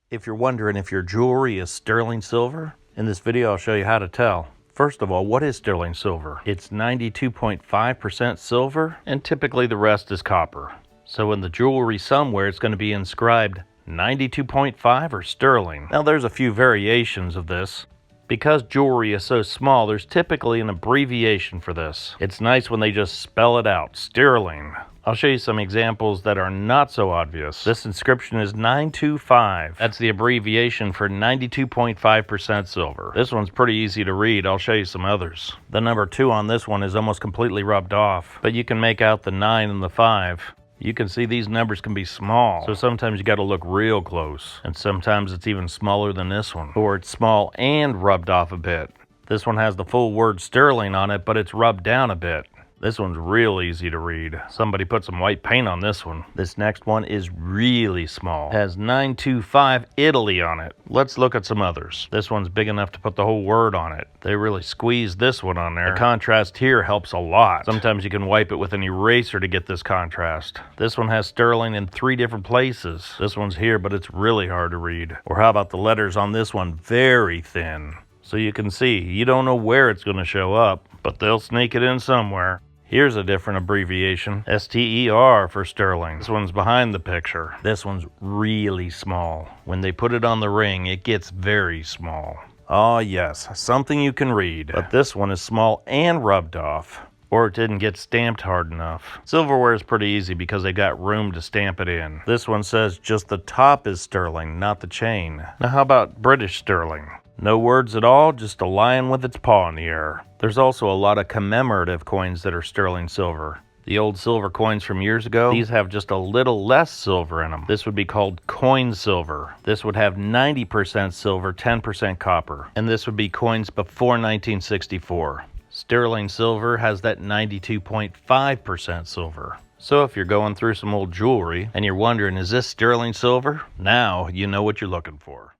If you're wondering if your jewelry is sterling silver, in this video I'll show you how to tell. First of all, what is sterling silver? It's 92.5% silver, and typically the rest is copper. So in the jewelry somewhere it's going to be inscribed 92.5 or sterling. Now there's a few variations of this. Because jewelry is so small, there's typically an abbreviation for this. It's nice when they just spell it out, sterling. I'll show you some examples that are not so obvious. This inscription is 925. That's the abbreviation for 92.5% silver. This one's pretty easy to read. I'll show you some others. The number 2 on this one is almost completely rubbed off, but you can make out the 9 and the 5. You can see these numbers can be small, so sometimes you got to look real close. And sometimes it's even smaller than this one, or it's small and rubbed off a bit. This one has the full word sterling on it, but it's rubbed down a bit. This one's real easy to read. Somebody put some white paint on this one. This next one is really small. It has 925 Italy on it. Let's look at some others. This one's big enough to put the whole word on it. They really squeezed this one on there. The contrast here helps a lot. Sometimes you can wipe it with an eraser to get this contrast. This one has sterling in 3 different places. This one's here, but it's really hard to read. Or how about the letters on this one? Very thin. So you can see, you don't know where it's going to show up, but they'll sneak it in somewhere. Here's a different abbreviation, STER for sterling. This one's behind the picture. This one's really small. When they put it on the ring, it gets very small. Ah, yes, something you can read. But this one is small and rubbed off, or it didn't get stamped hard enough. Silverware is pretty easy because they got room to stamp it in. This one says just the top is sterling, not the chain. Now how about British sterling? No words at all, just a lion with its paw in the air. There's also a lot of commemorative coins that are sterling silver. The old silver coins from years ago, these have just a little less silver in them. This would be called coin silver. This would have 90% silver, 10% copper. And this would be coins before 1964. Sterling silver has that 92.5% silver. So if you're going through some old jewelry and you're wondering, is this sterling silver? Now you know what you're looking for.